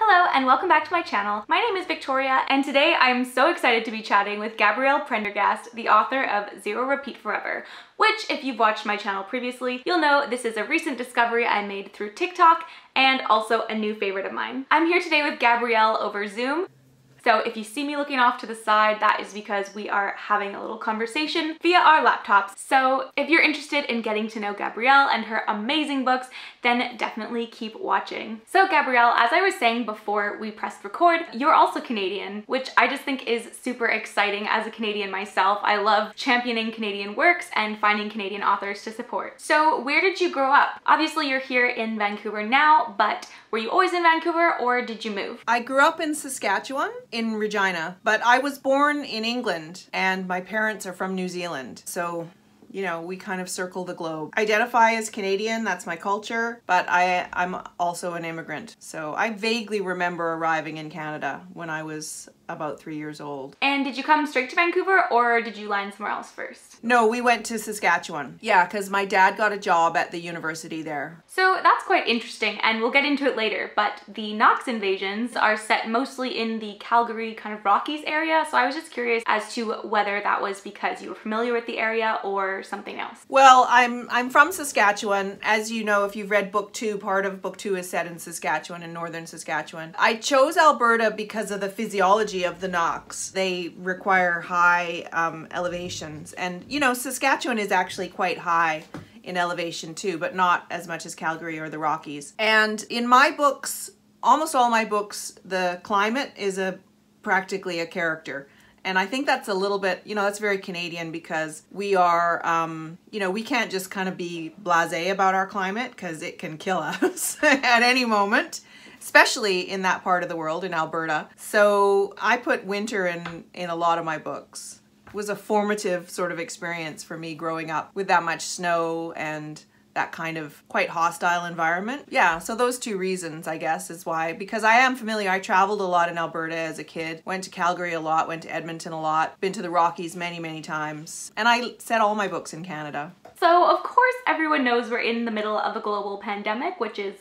Hello and welcome back to my channel. My name is Victoria and today I'm so excited to be chatting with Prendergast, the author of Zero Repeat Forever, which if you've watched my channel previously, you'll know this is a recent discovery I made through TikTok and also a new favorite of mine. I'm here today with Gabrielle over Zoom. So if you see me looking off to the side, that is because we are having a little conversation via our laptops. So if you're interested in getting to know Gabrielle and her amazing books, then definitely keep watching. So Gabrielle, as I was saying before we pressed record, you're also Canadian, which I just think is super exciting as a Canadian myself. I love championing Canadian works and finding Canadian authors to support. So where did you grow up? Obviously you're here in Vancouver now, but were you always in Vancouver or did you move? I grew up in Saskatchewan, in Regina, but I was born in England and my parents are from New Zealand. So, you know, we kind of circle the globe. Identify as Canadian, that's my culture, but I'm also an immigrant. So I vaguely remember arriving in Canada when I was about 3 years old. And did you come straight to Vancouver or did you land somewhere else first? No, we went to Saskatchewan. Yeah, because my dad got a job at the university there. So that's quite interesting and we'll get into it later, but the Nahx Invasions are set mostly in the Calgary kind of Rockies area, so I was just curious as to whether that was because you were familiar with the area or something else. Well, I'm from Saskatchewan. As you know, if you've read book 2, part of book 2 is set in Saskatchewan, in northern Saskatchewan. I chose Alberta because of the physiology of the Nahx. They require high elevations, and you know, Saskatchewan is actually quite high in elevation too, but not as much as Calgary or the Rockies. And in my books, almost all my books, the climate is practically a character. And I think that's a little bit, you know, that's very Canadian because we are, you know, we can't just kind of be blasé about our climate because it can kill us at any moment, especially in that part of the world, in Alberta. So I put winter in a lot of my books. It was a formative sort of experience for me growing up with that much snow and that kind of quite hostile environment. Yeah, so those two reasons, I guess, is why. Because I am familiar, I traveled a lot in Alberta as a kid, went to Calgary a lot, went to Edmonton a lot, been to the Rockies many, many times. And I set all my books in Canada. So of course everyone knows we're in the middle of a global pandemic, which is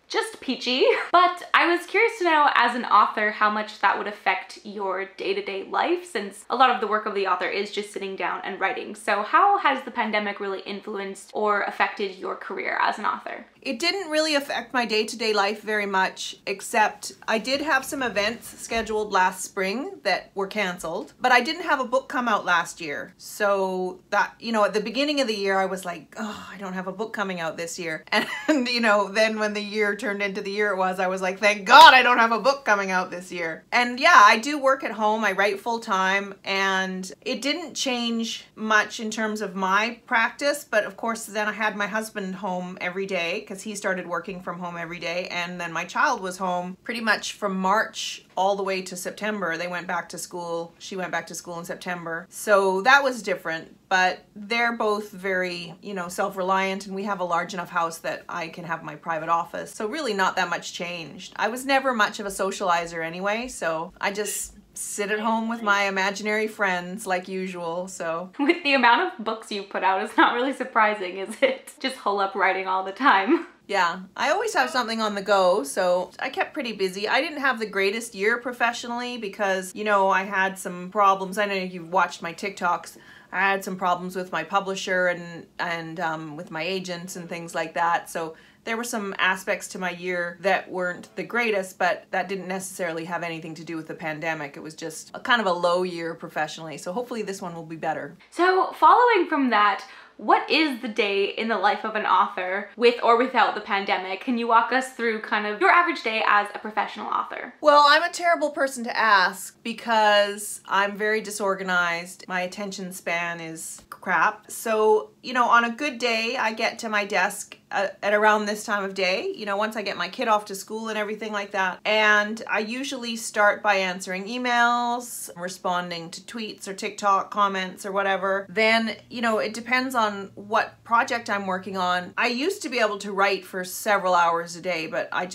just peachy, but I was curious to know as an author how much that would affect your day-to-day life, since a lot of the work of the author is just sitting down and writing. So how has the pandemic really influenced or affected your career as an author? It didn't really affect my day-to-day life very much, except I did have some events scheduled last spring that were canceled, but I didn't have a book come out last year. So that, you know, at the beginning of the year, I was like, oh, I don't have a book coming out this year. And you know, then when the year turned into the year it was, I was like, thank God I don't have a book coming out this year. And yeah, I do work at home. I write full time and it didn't change much in terms of my practice. But of course, then I had my husband home every day because he started working from home every day. And then my child was home pretty much from March all the way to September. They went back to school. She went back to school in September. So that was different. But they're both very, you know, self-reliant, and we have a large enough house that I can have my private office. So really not that much changed. I was never much of a socializer anyway, so I just sit at home with my imaginary friends like usual, so. With the amount of books you've put out, it's not really surprising, is it? Just hole up writing all the time. Yeah, I always have something on the go, so I kept pretty busy. I didn't have the greatest year professionally because, you know, I had some problems. I know you've watched my TikToks. I had some problems with my publisher and with my agents and things like that. So there were some aspects to my year that weren't the greatest, but that didn't necessarily have anything to do with the pandemic. It was just a kind of a low year professionally. So hopefully this one will be better. So following from that, what is the day in the life of an author with or without the pandemic? Can you walk us through kind of your average day as a professional author? Well, I'm a terrible person to ask because I'm very disorganized. My attention span is crap. So, you know, on a good day, I get to my desk at around this time of day, you know, once I get my kid off to school and everything like that. And I usually start by answering emails, responding to tweets or TikTok comments or whatever. Then, you know, it depends on on what project I'm working on. I used to be able to write for several hours a day, but I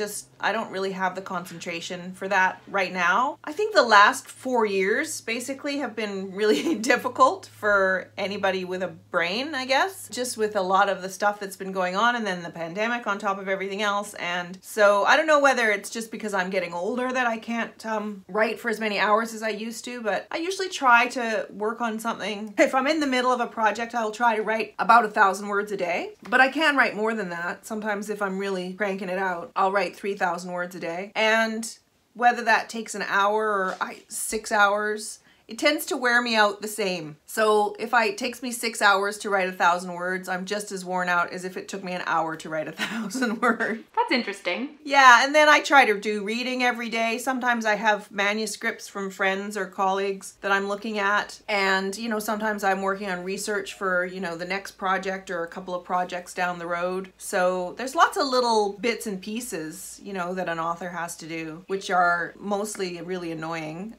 don't really have the concentration for that right now. I think the last 4 years basically have been really difficult for anybody with a brain, I guess, just with a lot of the stuff that's been going on and then the pandemic on top of everything else. And so I don't know whether it's just because I'm getting older that I can't write for as many hours as I used to, but I usually try to work on something. If I'm in the middle of a project, I'll try to write about 1,000 words a day, but I can write more than that. Sometimes if I'm really cranking it out, I'll write 3,000 words a day. And whether that takes an hour or 6 hours, it tends to wear me out the same. So if it takes me 6 hours to write 1,000 words, I'm just as worn out as if it took me an hour to write 1,000 words. That's interesting. Yeah, and then I try to do reading every day. Sometimes I have manuscripts from friends or colleagues that I'm looking at. And, you know, sometimes I'm working on research for, you know, the next project or a couple of projects down the road. So there's lots of little bits and pieces, you know, that an author has to do, which are mostly really annoying.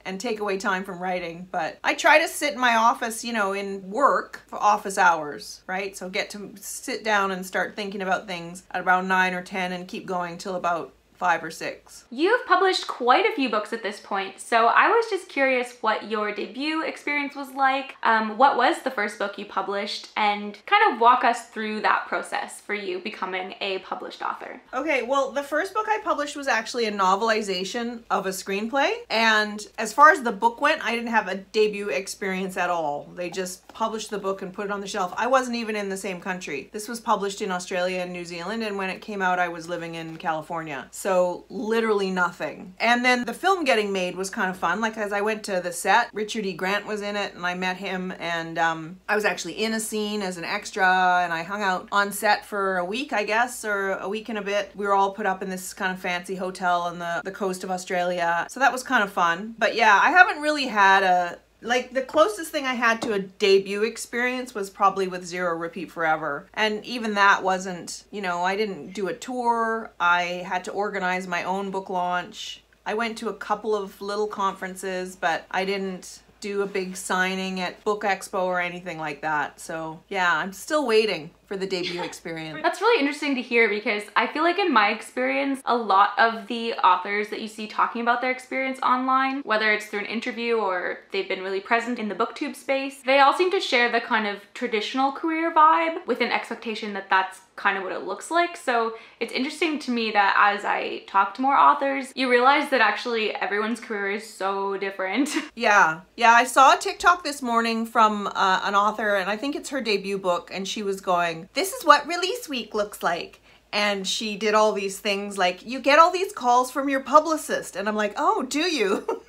And take away time from writing. But I try to sit in my office, you know, in work for office hours, right? So get to sit down and start thinking about things at around 9 or 10 and keep going till about 5 or 6. You've published quite a few books at this point, so I was just curious what your debut experience was like. What was the first book you published, and kind of walk us through that process for you becoming a published author. Okay, well, the first book I published was actually a novelization of a screenplay, and as far as the book went, I didn't have a debut experience at all. They just published the book and put it on the shelf. I wasn't even in the same country. This was published in Australia and New Zealand, and when it came out, I was living in California. So literally nothing. And then the film getting made was kind of fun. Like, as I went to the set, Richard E. Grant was in it and I met him, and I was actually in a scene as an extra, and I hung out on set for a week, I guess, or a week and a bit. We were all put up in this kind of fancy hotel on the coast of Australia. So that was kind of fun. But yeah, I haven't really had like, the closest thing I had to a debut experience was probably with Zero Repeat Forever. And even that wasn't, you know, I didn't do a tour. I had to organize my own book launch. I went to a couple of little conferences, but I didn't do a big signing at Book Expo or anything like that. So yeah, I'm still waiting for the debut experience. That's really interesting to hear, because I feel like in my experience, a lot of the authors that you see talking about their experience online, whether it's through an interview or they've been really present in the booktube space, they all seem to share the kind of traditional career vibe with an expectation that that's kind of what it looks like. So it's interesting to me that as I talk to more authors, you realize that actually everyone's career is so different. Yeah, I saw a TikTok this morning from an author, and I think it's her debut book, and she was going, "This is what release week looks like." And she did all these things like, you get all these calls from your publicist. And I'm like, oh, do you?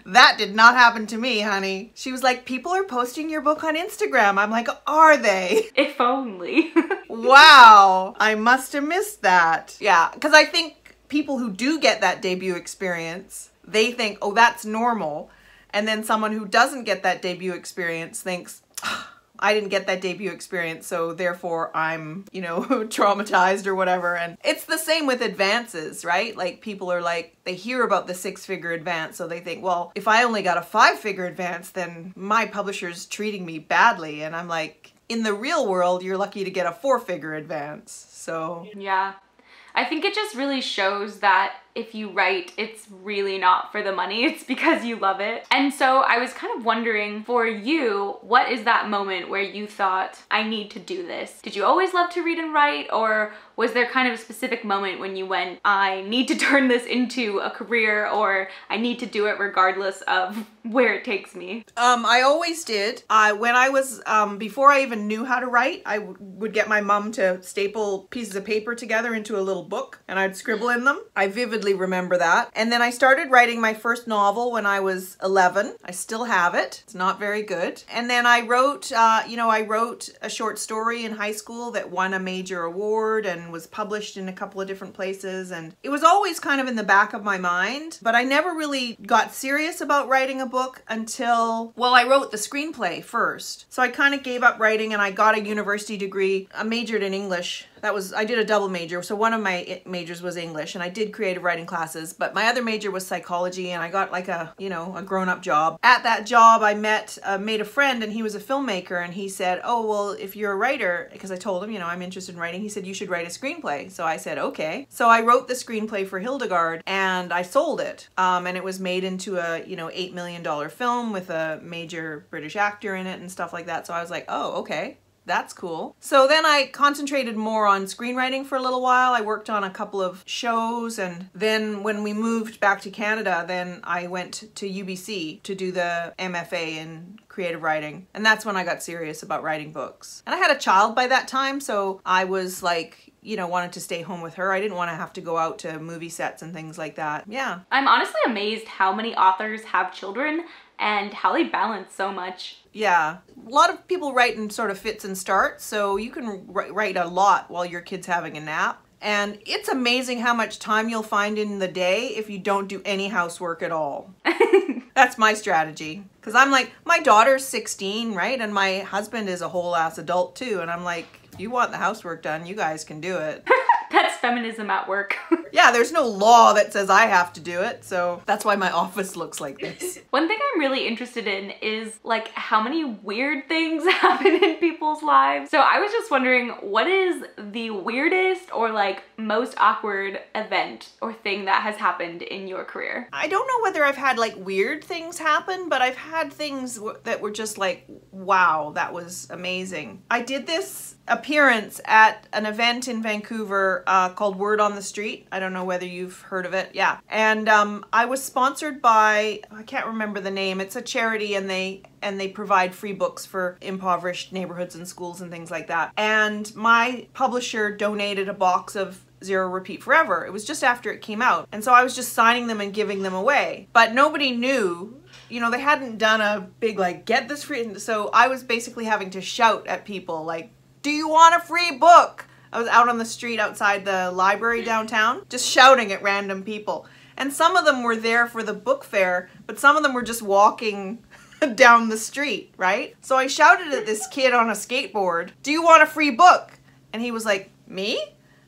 That did not happen to me, honey. She was like, people are posting your book on Instagram. I'm like, are they? If only. Wow, I must have missed that. Yeah, because I think people who do get that debut experience, they think, oh, that's normal. And then someone who doesn't get that debut experience thinks, I didn't get that debut experience, so therefore I'm, you know, traumatized or whatever. And it's the same with advances, right? Like, people are like, they hear about the 6-figure advance, so they think, well, if I only got a 5-figure advance, then my publisher's treating me badly. And I'm like, in the real world, you're lucky to get a 4-figure advance. So yeah, I think it just really shows that if you write, it's really not for the money, it's because you love it. And so I was kind of wondering, for you, what is that moment where you thought, I need to do this? Did you always love to read and write, or was there kind of a specific moment when you went, I need to turn this into a career, or I need to do it regardless of where it takes me? I always did. When I was, before I even knew how to write, I would get my mom to staple pieces of paper together into a little book, and I'd scribble in them. I vividly remember that. And then I started writing my first novel when I was 11. I still have it. It's not very good. And then I wrote, I wrote a short story in high school that won a major award and was published in a couple of different places. And it was always kind of in the back of my mind, but I never really got serious about writing a book until, well, I wrote the screenplay first. So I kind of gave up writing, and I got a university degree. I majored in English I did a double major. So one of my majors was English, and I did creative writing classes, but my other major was psychology, and I got like a grown-up job. At that job, I made a friend, and he was a filmmaker, and he said, oh, well, if you're a writer, because I told him, I'm interested in writing, he said, you should write a screenplay. So I said, okay. So I wrote the screenplay for Hildegard, and I sold it. And it was made into a, $8 million film with a major British actor in it and stuff like that. So I was like, oh, okay. That's cool. So then I concentrated more on screenwriting for a little while. I worked on a couple of shows, and then when we moved back to Canada, then I went to UBC to do the MFA in creative writing. And that's when I got serious about writing books. And I had a child by that time, so I was like, wanted to stay home with her. I didn't want to have to go out to movie sets and things like that. Yeah. I'm honestly amazed how many authors have children and how they balance so much. Yeah. A lot of people write in sort of fits and starts, so you can write a lot while your kid's having a nap. And it's amazing how much time you'll find in the day if you don't do any housework at all. That's my strategy. Because I'm like, my daughter's 16, right? And my husband is a whole ass adult too. And I'm like, if you want the housework done, you guys can do it. That's feminism at work. Yeah, there's no law that says I have to do it, so that's why my office looks like this. One thing I'm really interested in is like how many weird things happen in people's lives. So I was just wondering, what is the weirdest or like most awkward event or thing that has happened in your career? I don't know whether I've had like weird things happen, but I've had things that were just like, wow, that was amazing. I did this appearance at an event in Vancouver called Word on the Street. I don't know whether you've heard of it. Yeah. And I was sponsored by, I can't remember the name. It's a charity, and they provide free books for impoverished neighborhoods and schools and things like that. And my publisher donated a box of Zero Repeat Forever. It was just after it came out. And so I was just signing them and giving them away. But nobody knew, they hadn't done a big like, get this free. So I was basically having to shout at people like, do you want a free book? I was out on the street outside the library downtown, just shouting at random people. And some of them were there for the book fair, but some of them were just walking down the street, right? So I shouted at this kid on a skateboard, do you want a free book? And he was like, me?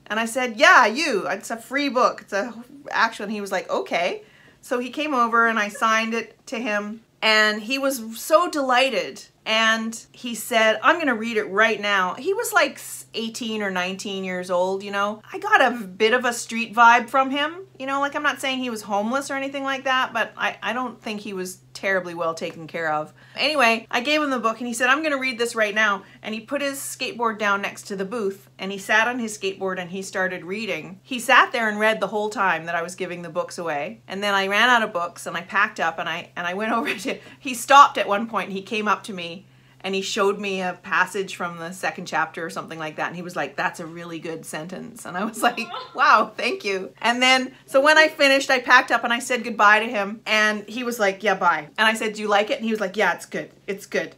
And I said, yeah, you. It's a free book. It's a actual. And he was like, okay. So he came over and I signed it to him. And he was so delighted. And he said, I'm going to read it right now. He was like 18 or 19 years old, I got a bit of a street vibe from him. Like I'm not saying he was homeless or anything like that, but I don't think he was terribly well taken care of. Anyway, I gave him the book and he said, I'm going to read this right now. And he put his skateboard down next to the booth and he sat on his skateboard and he started reading. He sat there and read the whole time that I was giving the books away. And then I ran out of books and I packed up and I went over to, he stopped at one point and he came up to me and he showed me a passage from the second chapter or something like that. And he was like, that's a really good sentence. And I was like, wow, thank you. And then, so when I finished, I packed up and I said goodbye to him. And he was like, yeah, bye. And I said, do you like it? And he was like, yeah, it's good. It's good.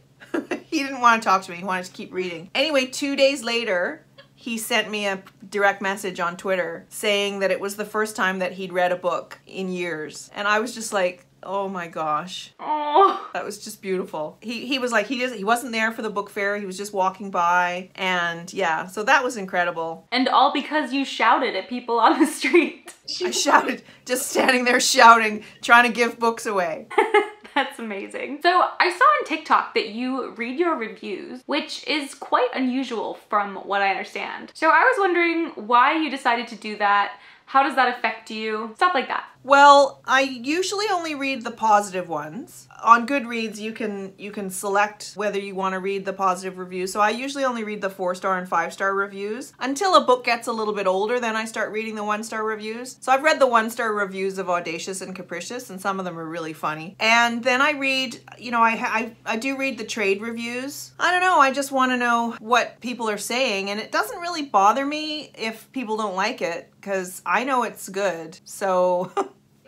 He didn't want to talk to me. He wanted to keep reading. Anyway, 2 days later, he sent me a direct message on Twitter saying that it was the first time that he'd read a book in years. And I was just like, oh my gosh. Oh, that was just beautiful. He was like, he wasn't there for the book fair. He was just walking by. And yeah, so that was incredible. And all because you shouted at people on the street. I shouted, just standing there shouting, trying to give books away. That's amazing. So I saw on TikTok that you read your reviews, which is quite unusual from what I understand. So I was wondering why you decided to do that. How does that affect you? Stuff like that. Well, I usually only read the positive ones. On Goodreads, you can select whether you want to read the positive reviews. So I usually only read the 4-star and 5-star reviews. Until a book gets a little bit older, then I start reading the 1-star reviews. So I've read the 1-star reviews of Audacious and Capricious, and some of them are really funny. And then I read, I do read the trade reviews. I don't know, I just want to know what people are saying, and it doesn't really bother me if people don't like it, because I know it's good. So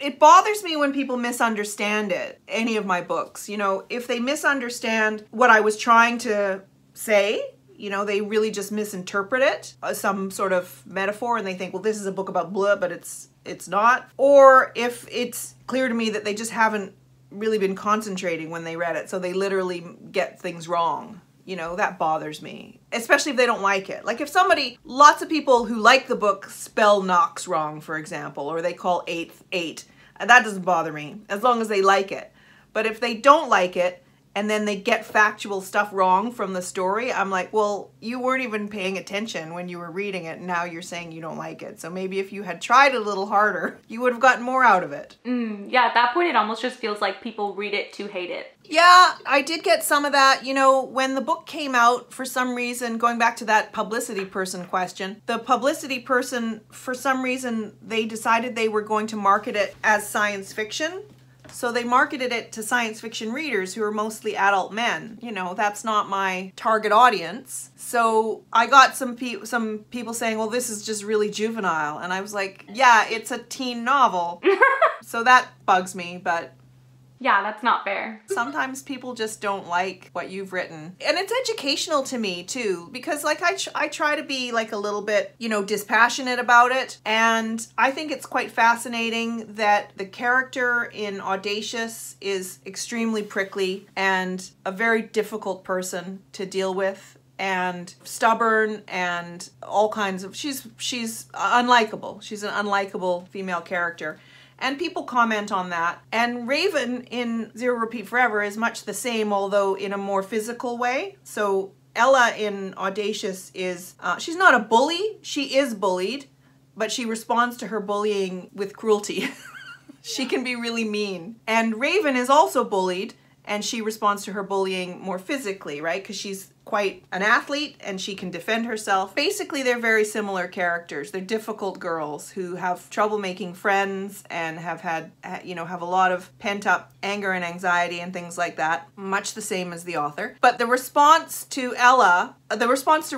it bothers me when people misunderstand any of my books. If they misunderstand what I was trying to say, they really just misinterpret it as some sort of metaphor and they think, well, this is a book about blah, but it's not. Or if it's clear to me that they just haven't really been concentrating when they read it, so they literally get things wrong. You know, that bothers me, especially if they don't like it. Like if somebody, lots of people who like the book spell Nahx wrong, for example, or they call eighth 8, that doesn't bother me as long as they like it. But if they don't like it and then they get factual stuff wrong from the story, I'm like, well, you weren't even paying attention when you were reading it. And now you're saying you don't like it. So maybe if you had tried a little harder, you would have gotten more out of it. Yeah, at that point, it almost just feels like people read it to hate it. Yeah, I did get some of that. You know, when the book came out, for some reason, going back to that publicity person question, the publicity person, for some reason, they decided they were going to market it as science fiction. So they marketed it to science fiction readers who are mostly adult men. You know, that's not my target audience. So I got some people saying, well, this is just really juvenile. And I was like, yeah, it's a teen novel. So that bugs me, but... yeah, that's not fair. Sometimes people just don't like what you've written. And it's educational to me too, because like I try to be like a little bit, you know, dispassionate about it. And I think it's quite fascinating that the character in Audacious is extremely prickly and a very difficult person to deal with, and stubborn and all kinds of, she's unlikable. She's an unlikable female character. And people comment on that. And Raven in Zero Repeat Forever is much the same, although in a more physical way. So Ella in Audacious is, she's not a bully. She is bullied, but she responds to her bullying with cruelty. She can be really mean. And Raven is also bullied, and she responds to her bullying more physically, right? Because she's quite an athlete and she can defend herself. Basically, they're very similar characters. They're difficult girls who have trouble making friends and have had, you know, have a lot of pent-up anger and anxiety and things like that. Much the same as the author. But the response to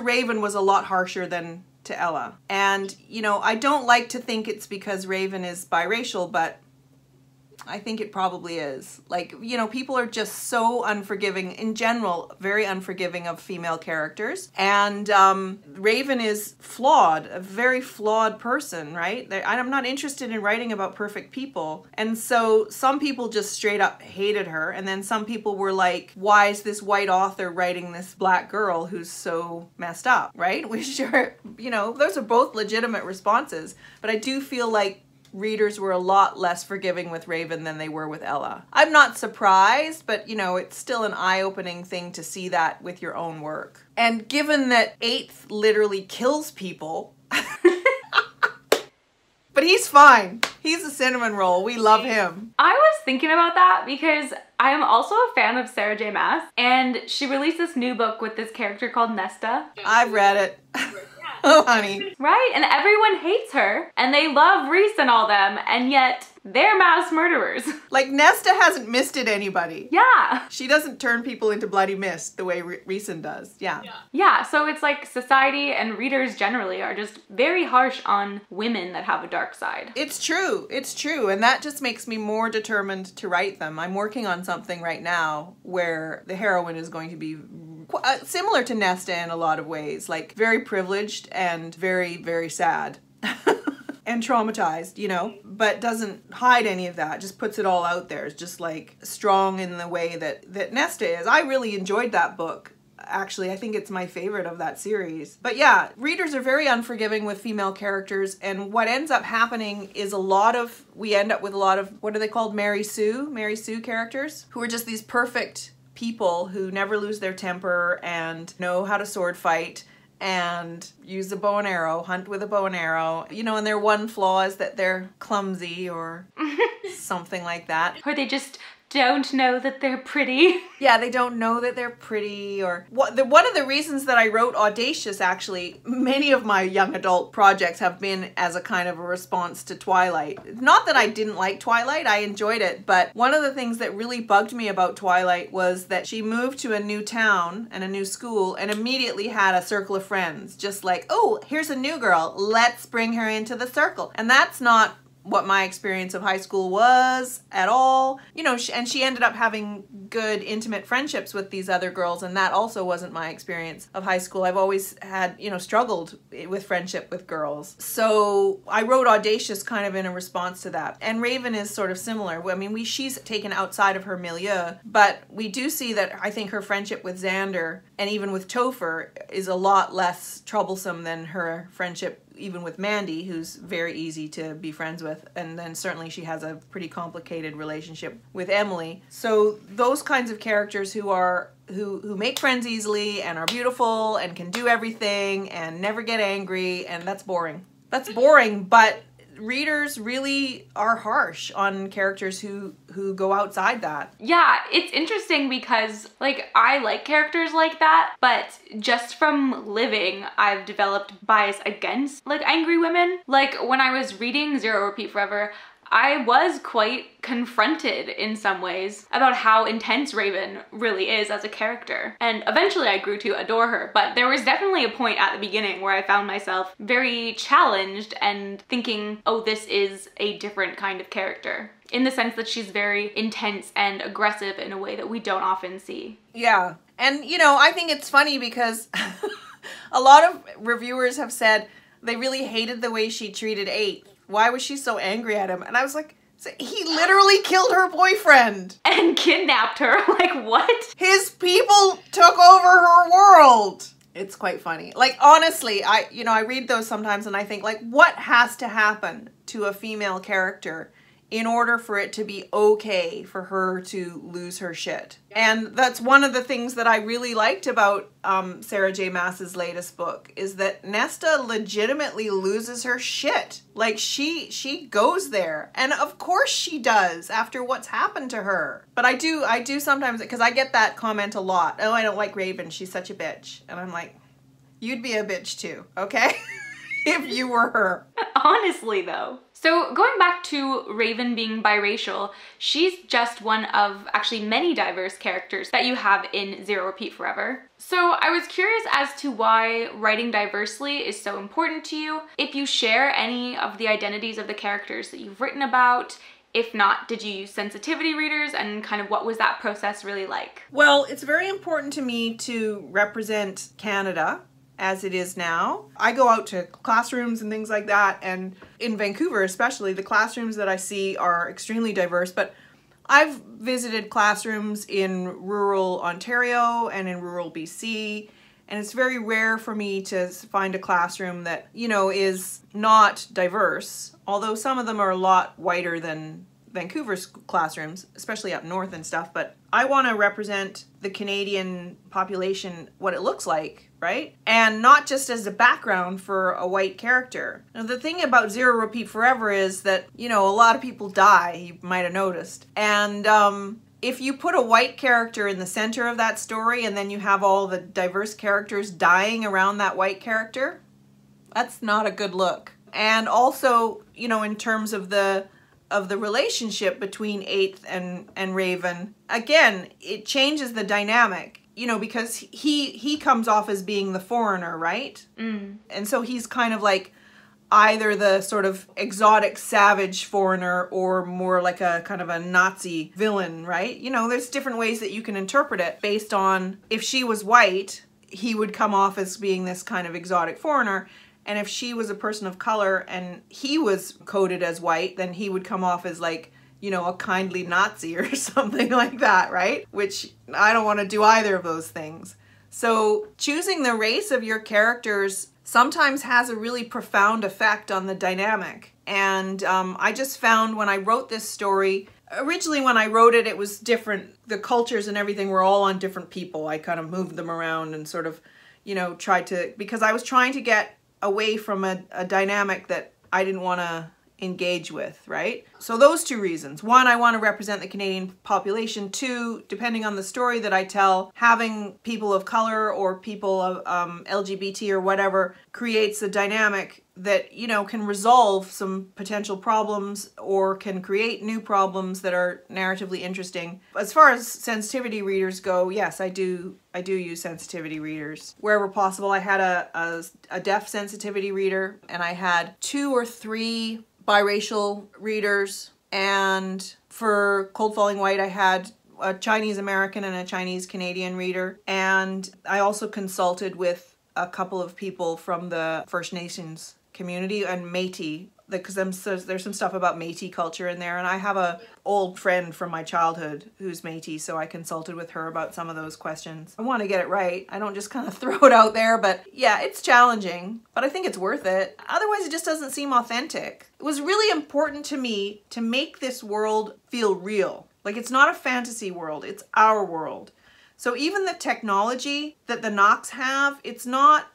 Raven was a lot harsher than to Ella. And, you know, I don't like to think it's because Raven is biracial, but I think it probably is. Like, you know, people are just so unforgiving, in general, very unforgiving of female characters. And Raven is flawed, a very flawed person, right? I'm not interested in writing about perfect people. And so some people just straight up hated her. And then some people were like, why is this white author writing this black girl who's so messed up, right? Which are, you know, those are both legitimate responses. But I do feel like readers were a lot less forgiving with Raven than they were with Ella. I'm not surprised, but you know, it's still an eye-opening thing to see that with your own work. And given that 8th literally kills people, but he's fine. He's a cinnamon roll. We love him. I was thinking about that because I am also a fan of Sarah J Maas, and she released this new book with this character called Nesta. I've read it. Oh, honey. Right? And everyone hates her, and they love Reese and all them, and yet they're mass murderers. Like, Nesta hasn't misted anybody. Yeah. She doesn't turn people into bloody mist the way Reese does. Yeah. Yeah, so it's like society and readers generally are just very harsh on women that have a dark side. It's true. It's true. And that just makes me more determined to write them. I'm working on something right now where the heroine is going to be similar to Nesta in a lot of ways, like very privileged and very, very sad and traumatized, you know, but doesn't hide any of that, just puts it all out there. It's just like strong in the way that Nesta is. I really enjoyed that book. Actually, I think it's my favorite of that series. But yeah, readers are very unforgiving with female characters, and what ends up happening is we end up with a lot of, what are they called? Mary Sue characters, who are just these perfect people who never lose their temper and know how to sword fight and use a bow and arrow, hunt with a bow and arrow, you know, and their one flaw is that they're clumsy or something like that. Or they just don't know that they're pretty. Yeah, they don't know that they're pretty. Or one of the reasons that I wrote Audacious, actually, many of my young adult projects have been as a kind of a response to Twilight. Not that I didn't like Twilight, I enjoyed it, but one of the things that really bugged me about Twilight was that she moved to a new town and a new school and immediately had a circle of friends. Just like, oh, here's a new girl, let's bring her into the circle. And that's not what my experience of high school was at all. You know, and she ended up having good intimate friendships with these other girls, and that also wasn't my experience of high school. I've always had, you know, struggled with friendship with girls. So I wrote Audacious kind of in a response to that. And Raven is sort of similar. I mean, she's taken outside of her milieu, but we do see that I think her friendship with Xander and even with Topher is a lot less troublesome than her friendship even with Mandy, who's very easy to be friends with, and then certainly she has a pretty complicated relationship with Emily. So those kinds of characters who make friends easily and are beautiful and can do everything and never get angry, and that's boring. That's boring, but readers really are harsh on characters who go outside that. Yeah, it's interesting because, like, I like characters like that, but just from living, I've developed bias against, like, angry women. Like, when I was reading Zero Repeat Forever, I was quite confronted in some ways about how intense Raven really is as a character. And eventually I grew to adore her, but there was definitely a point at the beginning where I found myself very challenged and thinking, oh, this is a different kind of character, in the sense that she's very intense and aggressive in a way that we don't often see. Yeah. And, you know, I think it's funny because a lot of reviewers have said they really hated the way she treated 8. Why was she so angry at him? And I was like, he literally killed her boyfriend. And kidnapped her. Like, what? His people took over her world. It's quite funny. Like, honestly, I read those sometimes and I think, like, what has to happen to a female character in order for it to be okay for her to lose her shit? And that's one of the things that I really liked about Sarah J Maas's latest book, is that Nesta legitimately loses her shit. Like, she goes there. And of course she does after what's happened to her. But I do sometimes, because I get that comment a lot. Oh, I don't like Raven. She's such a bitch. And I'm like, you'd be a bitch too, okay? If you were her. Honestly, though. So going back to Raven being biracial, she's just one of actually many diverse characters that you have in Zero Repeat Forever. So I was curious as to why writing diversely is so important to you, if you share any of the identities of the characters that you've written about. If not, did you use sensitivity readers, and kind of what was that process really like? Well, it's very important to me to represent Canada as it is now. I go out to classrooms and things like that, and in Vancouver especially, the classrooms that I see are extremely diverse, but I've visited classrooms in rural Ontario and in rural BC, and it's very rare for me to find a classroom that, you know, is not diverse, although some of them are a lot whiter than Vancouver's classrooms, especially up north and stuff. But I want to represent the Canadian population, what it looks like, right? And not just as a background for a white character. Now, the thing about Zero Repeat Forever is that, you know, a lot of people die, you might have noticed. And if you put a white character in the center of that story and then you have all the diverse characters dying around that white character, that's not a good look. And also, you know, in terms of the relationship between 8th and Raven, again, it changes the dynamic, you know, because he comes off as being the foreigner, right? Mm. And so he's kind of like either the sort of exotic savage foreigner or more like a kind of a Nazi villain, right? You know, there's different ways that you can interpret it based on, if she was white, he would come off as being this kind of exotic foreigner. And if she was a person of color and he was coded as white, then he would come off as, like, you know, a kindly Nazi or something like that, right? Which I don't want to do either of those things. So choosing the race of your characters sometimes has a really profound effect on the dynamic. And I just found when I wrote this story, originally when I wrote it, it was different. The cultures and everything were all on different people. I kind of moved them around and sort of, you know, tried to, because I was trying to get away from a dynamic that I didn't want to engage with, right? So those two reasons. One, I want to represent the Canadian population. Two, depending on the story that I tell, having people of color or people of LGBT or whatever creates a dynamic that, you know, can resolve some potential problems or can create new problems that are narratively interesting. As far as sensitivity readers go, yes, I do use sensitivity readers. Wherever possible, I had a deaf sensitivity reader, and I had 2 or 3 biracial readers, and for Cold Falling White I had a Chinese American and a Chinese Canadian reader. And I also consulted with a couple of people from the First Nations community and Métis, because there's some stuff about Métis culture in there, and I have a old friend from my childhood who's Métis, so I consulted with her about some of those questions. I want to get it right. I don't just kind of throw it out there, but yeah, it's challenging, but I think it's worth it. Otherwise, it just doesn't seem authentic. It was really important to me to make this world feel real. Like, it's not a fantasy world, it's our world. So even the technology that the Nahx have, it's not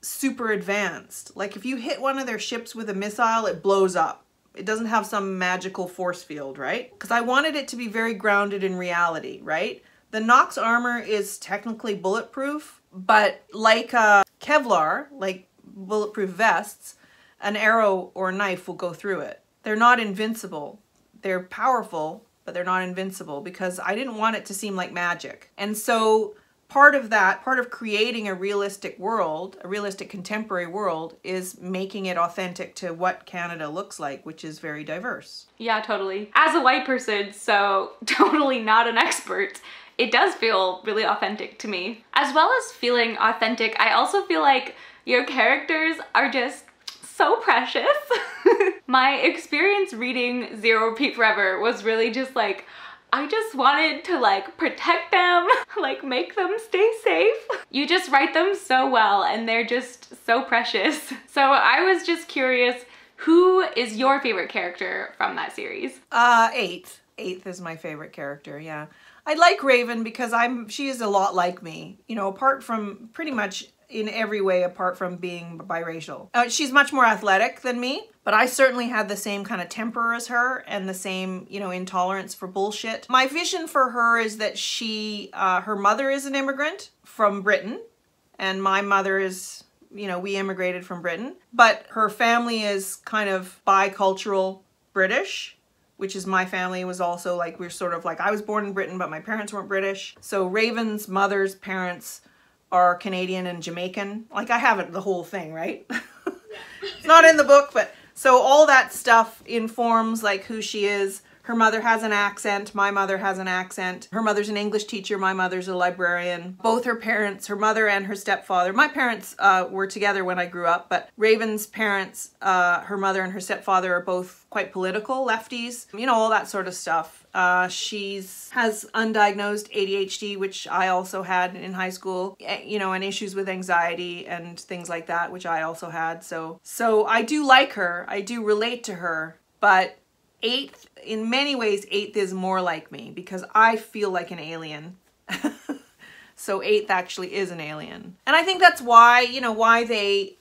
super advanced. Like, if you hit one of their ships with a missile, it blows up. It doesn't have some magical force field, right? Because I wanted it to be very grounded in reality, right? The Nahx armor is technically bulletproof, but like Kevlar, like bulletproof vests, an arrow or a knife will go through it. They're not invincible. They're powerful, but they're not invincible, because I didn't want it to seem like magic. And so part of creating a realistic world, a realistic contemporary world, is making it authentic to what Canada looks like, which is very diverse. Yeah, totally. As a white person, so totally not an expert, it does feel really authentic to me. As well as feeling authentic, I also feel like your characters are just so precious. My experience reading Zero Repeat Forever was really just like, I just wanted to like protect them, like make them stay safe. You just write them so well and they're just so precious. So I was just curious, who is your favorite character from that series? Eighth. Eighth is my favorite character, yeah. I like Raven because she is a lot like me, you know, apart from pretty much in every way apart from being biracial. She's much more athletic than me, but I certainly had the same kind of temper as her and the same, you know, intolerance for bullshit. My vision for her is that her mother is an immigrant from Britain, and my mother is, you know, we immigrated from Britain, but her family is kind of bicultural British, which is my family was also like, we're sort of like, I was born in Britain, but my parents weren't British. So Raven's mother's parents are Canadian and Jamaican. Like, I have it, the whole thing, right? It's not in the book, but so all that stuff informs like who she is. Her mother has an accent. My mother has an accent. Her mother's an English teacher. My mother's a librarian. Both her parents, her mother and her stepfather. My parents were together when I grew up, but Raven's parents, her mother and her stepfather, are both quite political, lefties, you know, all that sort of stuff. Has undiagnosed ADHD, which I also had in high school, you know, and issues with anxiety and things like that, which I also had. So I do like her. I do relate to her, but Eighth, in many ways, Eighth is more like me because I feel like an alien. So Eighth actually is an alien. And I think that's why, you know, why they,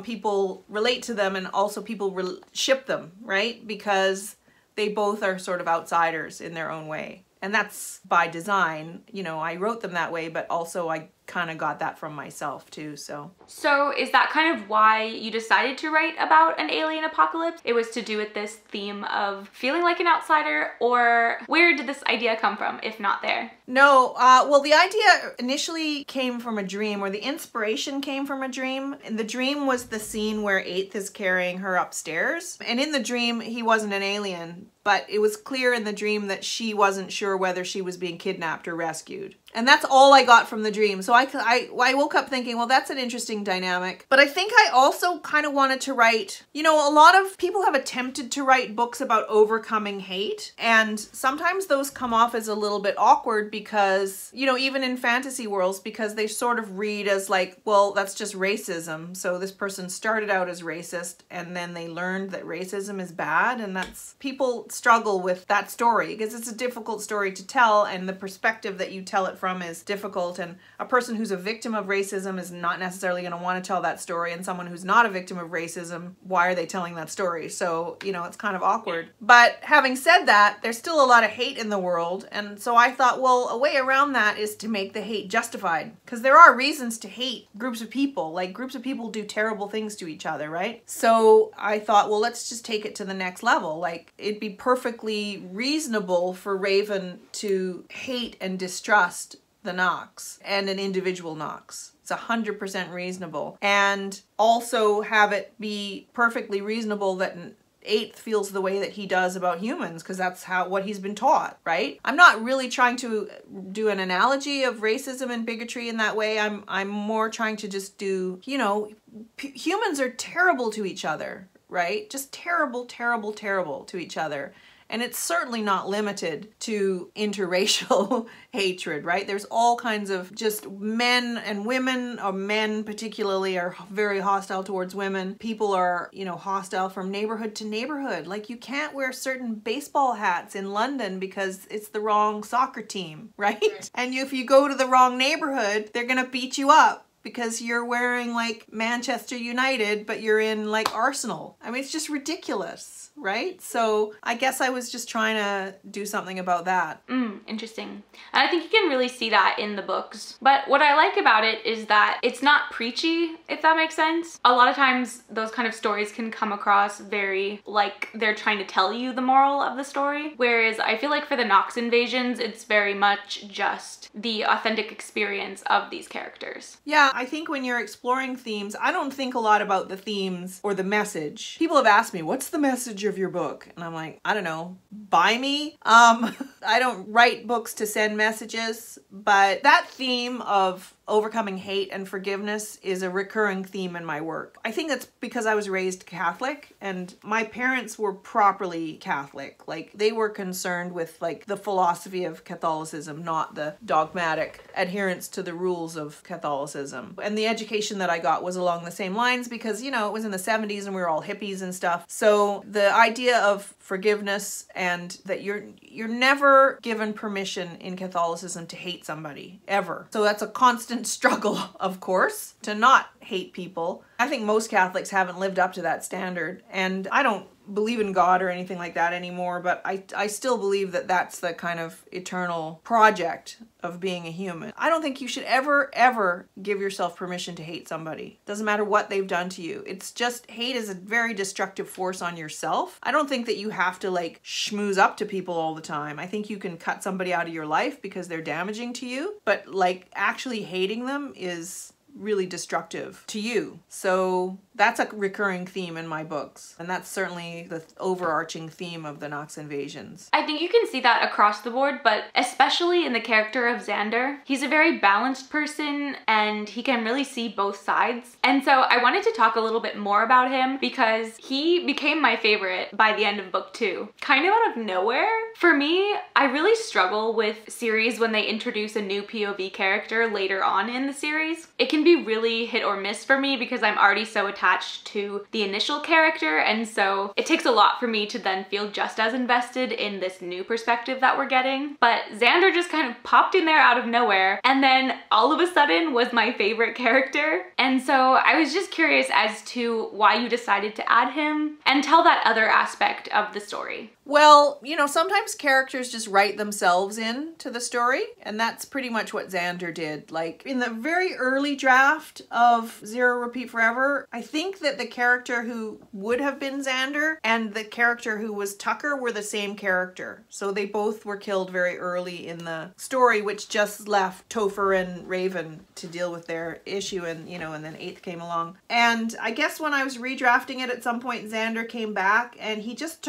people relate to them and also people ship them, right? Because they both are sort of outsiders in their own way. And that's by design. You know, I wrote them that way, but also I kind of got that from myself too, so. So is that kind of why you decided to write about an alien apocalypse? It was to do with this theme of feeling like an outsider, or where did this idea come from, if not there? No, well, the idea initially came from a dream, or the inspiration came from a dream. And the dream was the scene where Eighth is carrying her upstairs. And in the dream, he wasn't an alien, but it was clear in the dream that she wasn't sure whether she was being kidnapped or rescued. And that's all I got from the dream. So I woke up thinking, well, that's an interesting dynamic. But I think I also kind of wanted to write, you know, a lot of people have attempted to write books about overcoming hate. And sometimes those come off as a little bit awkward because, you know, even in fantasy worlds, because they sort of read as like, well, that's just racism. So this person started out as racist and then they learned that racism is bad. And that's, people struggle with that story because it's a difficult story to tell, and the perspective that you tell it from is difficult, and a person who's a victim of racism is not necessarily going to want to tell that story, and someone who's not a victim of racism, why are they telling that story? So, you know, it's kind of awkward. But having said that, there's still a lot of hate in the world, and so I thought, well, a way around that is to make the hate justified, because there are reasons to hate groups of people. Like, groups of people do terrible things to each other, right? So I thought, well, let's just take it to the next level. Like, it'd be perfectly reasonable for Raven to hate and distrust the Nahx and an individual Nahx. It's 100% reasonable. And also have it be perfectly reasonable that Eighth feels the way that he does about humans because that's what he's been taught, right? I'm not really trying to do an analogy of racism and bigotry in that way. I'm more trying to just do, you know, humans are terrible to each other, right? Just terrible, terrible, terrible to each other. And it's certainly not limited to interracial hatred, right? There's all kinds of just men and women, or men particularly, are very hostile towards women. People are, you know, hostile from neighborhood to neighborhood. Like, you can't wear certain baseball hats in London because it's the wrong soccer team, right? And if you go to the wrong neighborhood, they're gonna beat you up because you're wearing like Manchester United, but you're in like Arsenal. I mean, it's just ridiculous, right? So I guess I was just trying to do something about that. Interesting. And I think you can really see that in the books. But what I like about it is that it's not preachy, if that makes sense. A lot of times those kind of stories can come across very like they're trying to tell you the moral of the story. Whereas I feel like for the Nahx Invasions, it's very much just the authentic experience of these characters. Yeah, I think when you're exploring themes, I don't think a lot about the themes or the message. People have asked me, what's the message of your book? And I'm like, I don't know, buy me? I don't write books to send messages, but that theme of overcoming hate and forgiveness is a recurring theme in my work. I think that's because I was raised Catholic and my parents were properly Catholic. Like, they were concerned with like the philosophy of Catholicism, not the dogmatic adherence to the rules of Catholicism. And the education that I got was along the same lines because, you know, it was in the 70s and we were all hippies and stuff. So the idea of forgiveness and that you're never given permission in Catholicism to hate somebody, ever. So that's a constant struggle, of course, to not hate people. I think most Catholics haven't lived up to that standard, and I don't believe in God or anything like that anymore, but I still believe that that's the kind of eternal project of being a human. I don't think you should ever give yourself permission to hate somebody. Doesn't matter what they've done to you. It's just, hate is a very destructive force on yourself. I don't think that you have to like schmooze up to people all the time. I think you can cut somebody out of your life because they're damaging to you, but like actually hating them is really destructive to you. So that's a recurring theme in my books. And that's certainly the overarching theme of the Nahx Invasions. I think you can see that across the board, but especially in the character of Xander. He's a very balanced person and he can really see both sides. And so I wanted to talk a little bit more about him because he became my favorite by the end of book 2. Kind of out of nowhere. For me, I really struggle with series when they introduce a new POV character later on in the series. It can be really hit or miss for me because I'm already so attached to the initial character, and so it takes a lot for me to then feel just as invested in this new perspective that we're getting. But Xander just kind of popped in there out of nowhere and then all of a sudden was my favorite character. And so I was just curious as to why you decided to add him and tell that other aspect of the story. Well, you know, sometimes characters just write themselves into the story, and that's pretty much what Xander did. Like, in the very early draft of Zero Repeat Forever, I think that the character who would have been Xander and the character who was Tucker were the same character. So they both were killed very early in the story, which just left Topher and Raven to deal with their issue, and, you know, and then Eighth came along. And I guess when I was redrafting it at some point, Xander came back and he just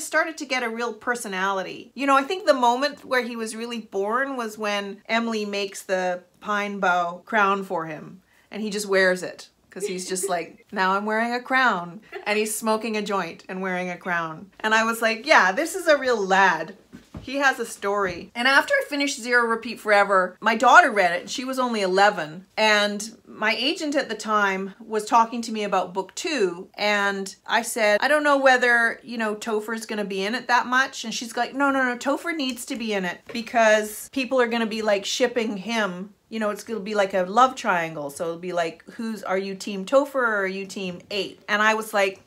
started to get a real personality. You know, I think the moment where he was really born was when Emily makes the pine bough crown for him and he just wears it because he's just like, now I'm wearing a crown, and he's smoking a joint and wearing a crown. And I was like, yeah, this is a real lad. He has a story. And after I finished Zero Repeat Forever, my daughter read it. She was only 11. And my agent at the time was talking to me about book 2. And I said, I don't know whether, you know, Topher's going to be in it that much. And she's like, no, Topher needs to be in it because people are going to be like shipping him. You know, it's going to be like a love triangle. So it'll be like, are you team Topher or are you team 8? And I was like,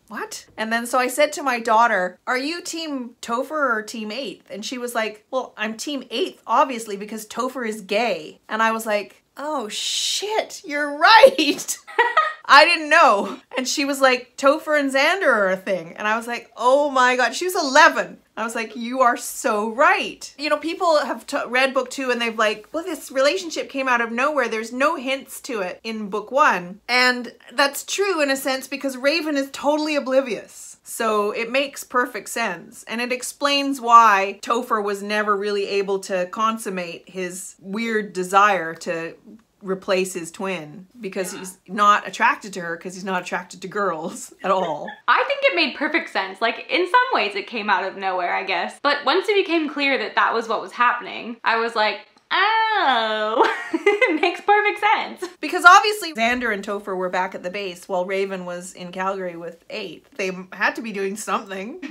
what? And then so I said to my daughter, are you team Topher or team 8? And she was like, well, I'm team 8, obviously, because Topher is gay. And I was like, oh shit, you're right. I didn't know. And she was like, Topher and Xander are a thing. And I was like, oh my God, she was 11. I was like, you are so right. You know, people have read book 2 and they've like, well, this relationship came out of nowhere. There's no hints to it in book 1. And that's true in a sense because Raven is totally oblivious. So it makes perfect sense. And it explains why Topher was never really able to consummate his weird desire to replace his twin because he's not attracted to her because he's not attracted to girls at all. I think it made perfect sense. Like, in some ways it came out of nowhere, I guess. But once it became clear that that was what was happening, I was like, oh, it makes perfect sense. Because obviously Xander and Topher were back at the base while Raven was in Calgary with 8. They had to be doing something.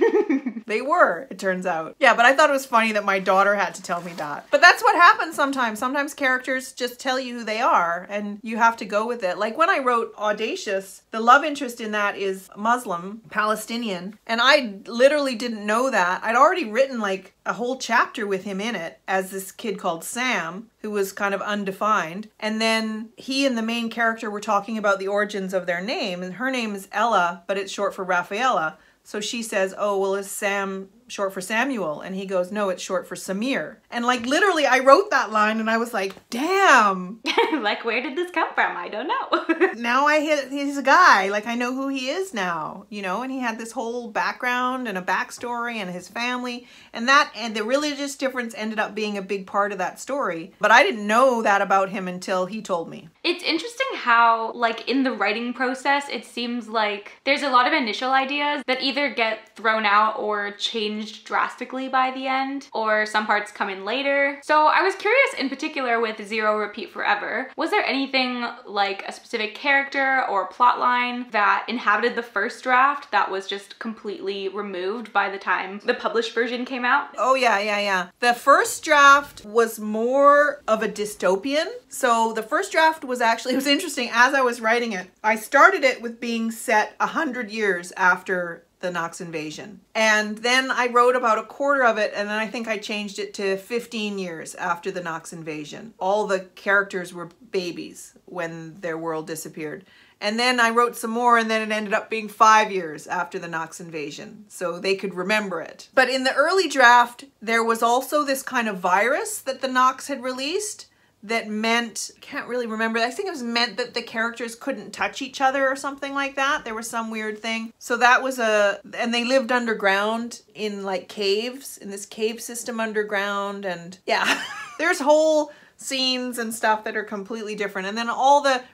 They were, it turns out. Yeah, but I thought it was funny that my daughter had to tell me that. But that's what happens sometimes. Sometimes characters just tell you who they are and you have to go with it. Like when I wrote Audacious, the love interest in that is Muslim, Palestinian. And I literally didn't know that. I'd already written like a whole chapter with him in it as this kid called Sam, who was kind of undefined. And then he and the main character were talking about the origins of their name. And her name is Ella, but it's short for Rafaela. So she says, oh, well, is Sam short for Samuel? And he goes, no, it's short for Samir. And like literally I wrote that line and I was like, damn. Like, where did this come from? I don't know. Now he's a guy. Like I know who he is now, you know, and he had this whole background and a backstory and his family and the religious difference ended up being a big part of that story. But I didn't know that about him until he told me. It's interesting how, like, in the writing process, it seems like there's a lot of initial ideas that either get thrown out or changed drastically by the end, or some parts come in later. So I was curious in particular with Zero Repeat Forever, was there anything like a specific character or plot line that inhabited the first draft that was just completely removed by the time the published version came out? Oh yeah. The first draft was more of a dystopian. So the first draft was actually, it was interesting as I was writing it. I started it with being set 100 years after the Nahx Invasion. And then I wrote about a quarter of it and then I think I changed it to 15 years after the Nahx Invasion. All the characters were babies when their world disappeared. And then I wrote some more and then it ended up being 5 years after the Nahx Invasion, so they could remember it. But in the early draft, there was also this kind of virus that the Nahx had released that meant, I can't really remember, I think it was meant that the characters couldn't touch each other or something like that. There was some weird thing. So that was and they lived underground in like caves, in this cave system underground, and yeah, there's whole scenes and stuff that are completely different. And then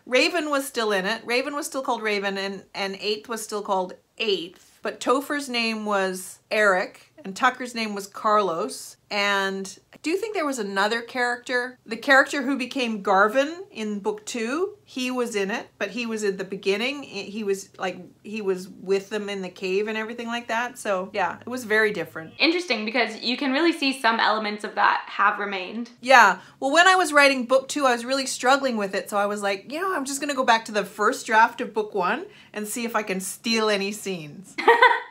Raven was still in it. Raven was still called Raven and 8th was still called 8th. But Topher's name was Eric and Tucker's name was Carlos. And I do think there was another character. The character who became Garvin in book 2, he was in it, but he was at the beginning. He was with them in the cave and everything like that. So yeah, it was very different. Interesting, because you can really see some elements of that have remained. Yeah, well, when I was writing book 2, I was really struggling with it. So I was like, you know, I'm just gonna go back to the first draft of book 1 and see if I can steal any scenes.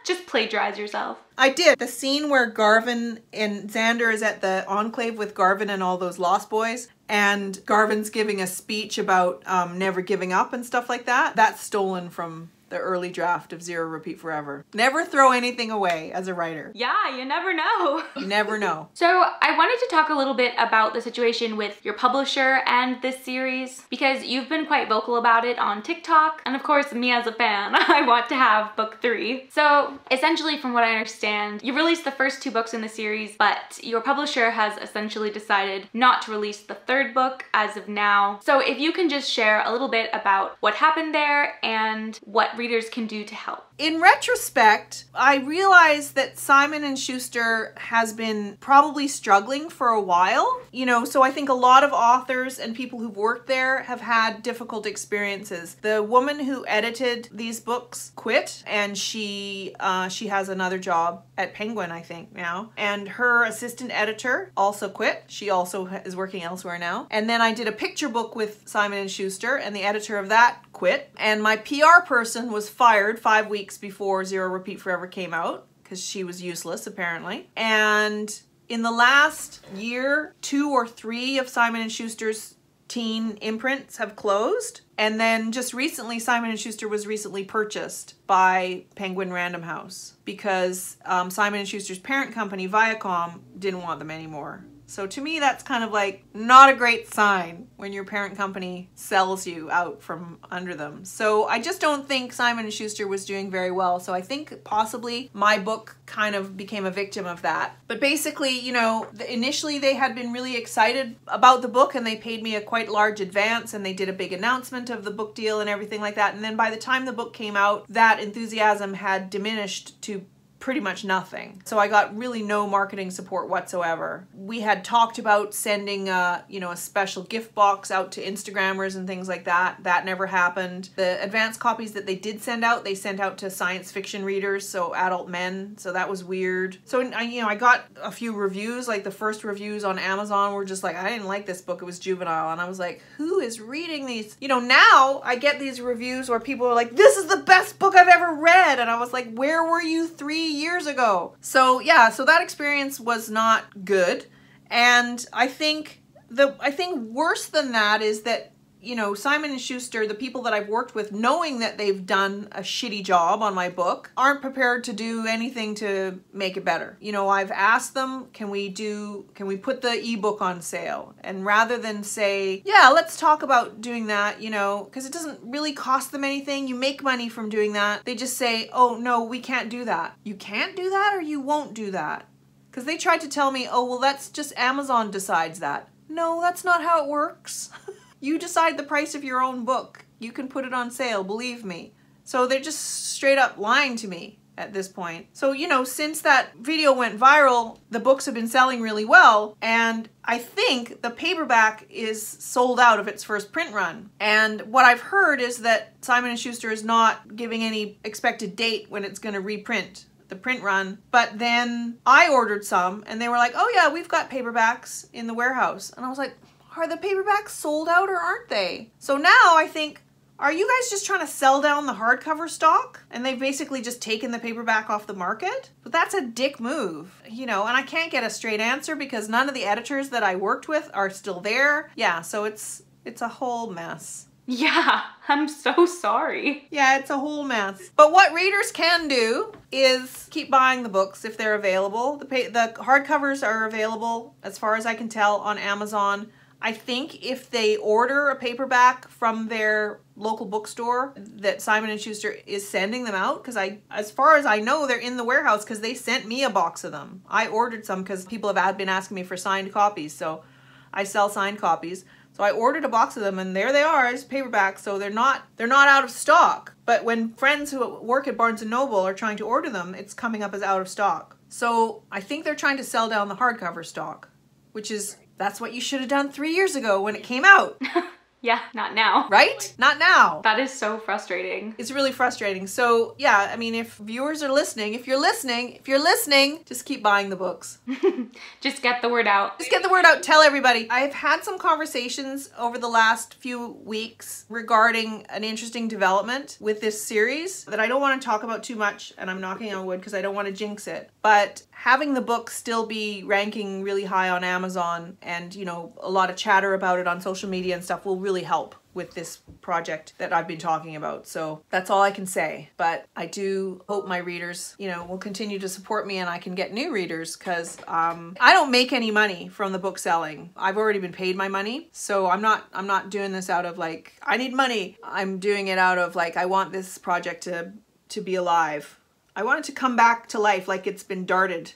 Just plagiarize yourself. I did. The scene where Garvin and Xander is at the enclave with Garvin and all those Lost Boys, and Garvin's giving a speech about never giving up and stuff like that, that's stolen from the early draft of Zero Repeat Forever. Never throw anything away as a writer. Yeah, you never know. You never know. So I wanted to talk a little bit about the situation with your publisher and this series, because you've been quite vocal about it on TikTok, and of course me as a fan, I want to have book 3. So essentially, from what I understand, you released the first 2 books in the series, but your publisher has essentially decided not to release the 3rd book as of now. So if you can just share a little bit about what happened there and what readers can do to help. In retrospect, I realized that Simon & Schuster has been probably struggling for a while. You know, so I think a lot of authors and people who've worked there have had difficult experiences. The woman who edited these books quit, and she has another job at Penguin, I think, now. And her assistant editor also quit. She also is working elsewhere now. And then I did a picture book with Simon & Schuster, and the editor of that quit. And my PR person was fired 5 weeks before Zero Repeat Forever came out because she was useless apparently. And in the last year, 2 or 3 of Simon & Schuster's teen imprints have closed. And then just recently, Simon & Schuster was recently purchased by Penguin Random House because Simon & Schuster's parent company, Viacom, didn't want them anymore. So to me, that's kind of like not a great sign when your parent company sells you out from under them. So I just don't think Simon & Schuster was doing very well. So I think possibly my book kind of became a victim of that. But basically, you know, initially they had been really excited about the book and they paid me a quite large advance and they did a big announcement of the book deal and everything like that. And then by the time the book came out, that enthusiasm had diminished to pretty much nothing. So I got really no marketing support whatsoever. We had talked about sending you know, a special gift box out to Instagrammers and things like that. That never happened. The advance copies that they did send out, they sent out to science fiction readers, so adult men. So that was weird. So you know, I got a few reviews, like the first reviews on Amazon were just like, I didn't like this book, it was juvenile. And I was like, who is reading these? You know, now I get these reviews where people are like, this is the best book I've ever read. And I was like, where were you 3 years ago? So yeah, so that experience was not good. And I think worse than that is that, you know, Simon & Schuster, the people that I've worked with, knowing that they've done a shitty job on my book, aren't prepared to do anything to make it better. You know, I've asked them, can we put the ebook on sale? And rather than say, yeah, let's talk about doing that, you know, because it doesn't really cost them anything. You make money from doing that. They just say, oh no, we can't do that. You can't do that or you won't do that? Because they tried to tell me, oh, well, that's just Amazon decides that. No, that's not how it works. You decide the price of your own book. You can put it on sale, believe me. So they're just straight up lying to me at this point. So, you know, since that video went viral, the books have been selling really well. And I think the paperback is sold out of its first print run. And what I've heard is that Simon & Schuster is not giving any expected date when it's going to reprint the print run. But then I ordered some and they were like, oh yeah, we've got paperbacks in the warehouse. And I was like, are the paperbacks sold out or aren't they? So now I think, are you guys just trying to sell down the hardcover stock? And they've basically just taken the paperback off the market? But that's a dick move, you know, and I can't get a straight answer because none of the editors that I worked with are still there. Yeah, so it's a whole mess. Yeah, I'm so sorry. Yeah, it's a whole mess. But what readers can do is keep buying the books if they're available. The hardcovers are available, as far as I can tell, on Amazon. I think if they order a paperback from their local bookstore, that Simon & Schuster is sending them out, because as far as I know, they're in the warehouse because they sent me a box of them. I ordered some because people have been asking me for signed copies, so I sell signed copies. So I ordered a box of them and there they are as paperbacks, so they're not out of stock. But when friends who work at Barnes & Noble are trying to order them, it's coming up as out of stock. So I think they're trying to sell down the hardcover stock, which is, that's what you should have done 3 years ago when it came out. Yeah, not now. Right? Not now. That is so frustrating. It's really frustrating. So yeah, I mean, if viewers are listening, if you're listening, just keep buying the books. Just get the word out. Just get the word out, tell everybody. I've had some conversations over the last few weeks regarding an interesting development with this series that I don't want to talk about too much, and I'm knocking on wood because I don't want to jinx it. But having the book still be ranking really high on Amazon and, you know, a lot of chatter about it on social media and stuff will really help with this project that I've been talking about. So that's all I can say. But I do hope my readers, you know, will continue to support me and I can get new readers, because I don't make any money from the book selling. I've already been paid my money. So I'm not doing this out of like, I need money. I'm doing it out of like, I want this project to be alive. I want it to come back to life like it's been darted.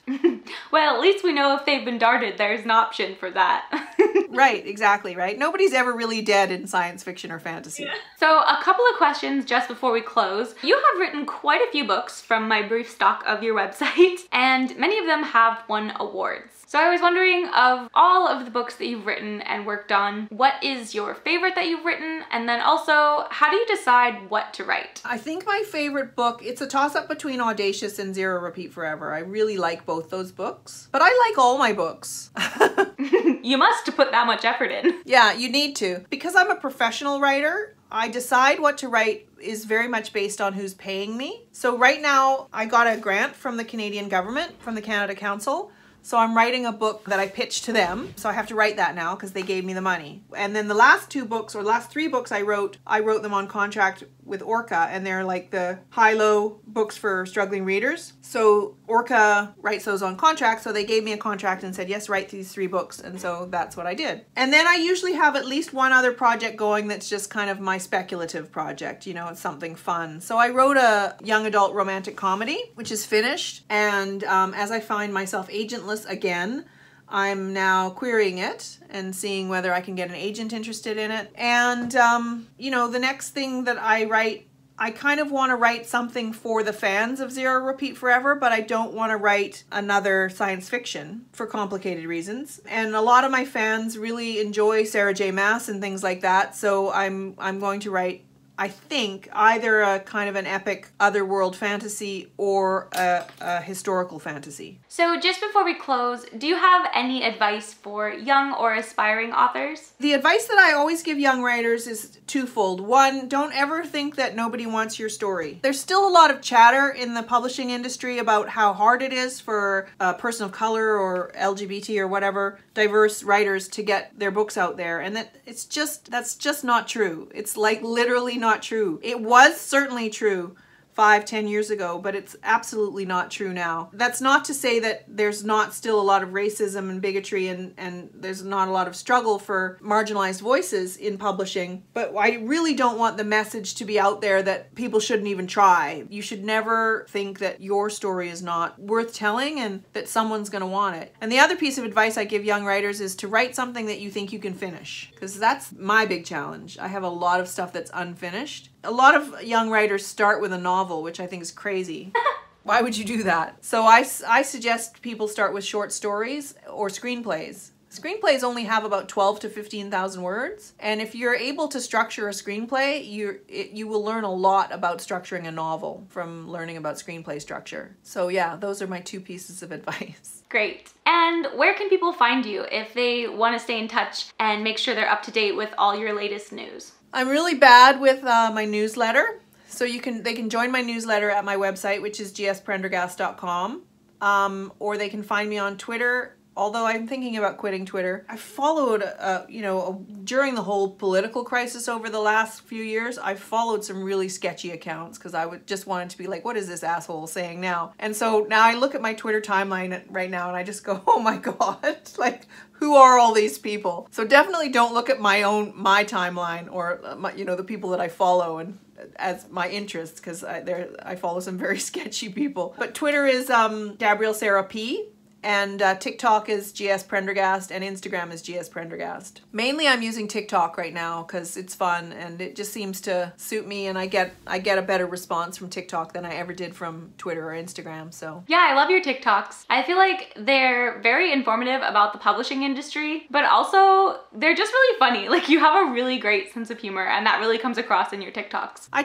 Well, at least we know if they've been darted, there's an option for that. Right, exactly, right? Nobody's ever really dead in science fiction or fantasy. Yeah. So a couple of questions just before we close. You have written quite a few books from my brief stock of your website, and many of them have won awards. So I was wondering, of all of the books that you've written and worked on, what is your favorite that you've written? And then also, how do you decide what to write? I think my favorite book, it's a toss-up between Audacious and Zero Repeat Forever. I really like both those books. But I like all my books. You must put that much effort in. Yeah, you need to. Because I'm a professional writer, I decide what to write is very much based on who's paying me. So right now, I got a grant from the Canadian government, from the Canada Council. So I'm writing a book that I pitched to them. So I have to write that now because they gave me the money. And then the last 2 books, or last 3 books I wrote them on contract with Orca, and they're like the high-low books for struggling readers. So Orca writes those on contract, so they gave me a contract and said, yes, write these 3 books, and so that's what I did. And then I usually have at least one other project going that's just kind of my speculative project, you know, it's something fun. So I wrote a young adult romantic comedy, which is finished, and as I find myself agentless again, I'm now querying it and seeing whether I can get an agent interested in it. And, you know, the next thing that I write, I kind of want to write something for the fans of Zero Repeat Forever, but I don't want to write another science fiction for complicated reasons. And a lot of my fans really enjoy Sarah J Maas and things like that, so I'm going to write, I think, either a kind of an epic otherworld fantasy or a historical fantasy. So just before we close, do you have any advice for young or aspiring authors? The advice that I always give young writers is twofold. One, don't ever think that nobody wants your story. There's still a lot of chatter in the publishing industry about how hard it is for a person of color or LGBT or whatever diverse writers to get their books out there, and that's just not true. It's like literally not true. It was certainly true 5-10 years ago, but it's absolutely not true now. That's not to say that there's not still a lot of racism and bigotry and there's not a lot of struggle for marginalized voices in publishing, but I really don't want the message to be out there that people shouldn't even try. You should never think that your story is not worth telling and that someone's going to want it. And the other piece of advice I give young writers is to write something that you think you can finish, because that's my big challenge. I have a lot of stuff that's unfinished. A lot of young writers start with a novel, which I think is crazy. Why would you do that? So I suggest people start with short stories or screenplays. Screenplays only have about 12 to 15,000 words. And if you're able to structure a screenplay, you will learn a lot about structuring a novel from learning about screenplay structure. So yeah, those are my 2 pieces of advice. Great. And where can people find you if they want to stay in touch and make sure they're up to date with all your latest news? I'm really bad with my newsletter, so they can join my newsletter at my website, which is gsprendergast.com, or they can find me on Twitter. Although I'm thinking about quitting Twitter. I followed, during the whole political crisis over the last few years, I followed some really sketchy accounts because I just wanted to be like, what is this asshole saying now? And so now I look at my Twitter timeline right now and I just go, oh my God, like, who are all these people? So definitely don't look at my timeline or the people that I follow and as my interests, because I follow some very sketchy people. But Twitter is Gabrielle Sarah P. And TikTok is GS Prendergast, and Instagram is GS Prendergast. Mainly I'm using TikTok right now because it's fun and it just seems to suit me, and I get a better response from TikTok than I ever did from Twitter or Instagram, so. Yeah, I love your TikToks. I feel like they're very informative about the publishing industry, but also they're just really funny. Like, you have a really great sense of humor, and that really comes across in your TikToks. I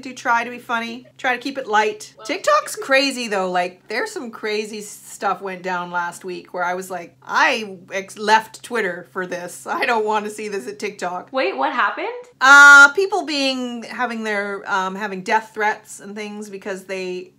do try to be funny, try to keep it light. TikTok's crazy though, like there's some crazy stuff went down last week where I was like, I left Twitter for this. I don't want to see this at TikTok. Wait, what happened? People having death threats and things because they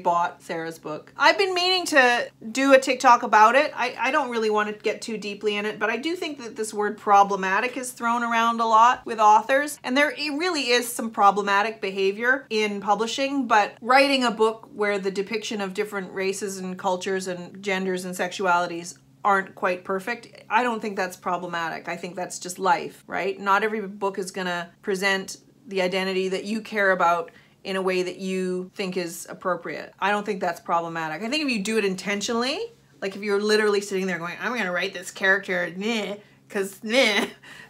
bought Sarah's book. I've been meaning to do a TikTok about it. I don't really want to get too deeply in it, but I do think that this word problematic is thrown around a lot with authors, and it really is some problematic behavior in publishing, but writing a book where the depiction of different races and cultures and genders and sexualities aren't quite perfect, I don't think that's problematic. I think that's just life, right? Not every book is gonna present the identity that you care about in a way that you think is appropriate. I don't think that's problematic. I think if you do it intentionally, like if you're literally sitting there going, I'm gonna write this character, then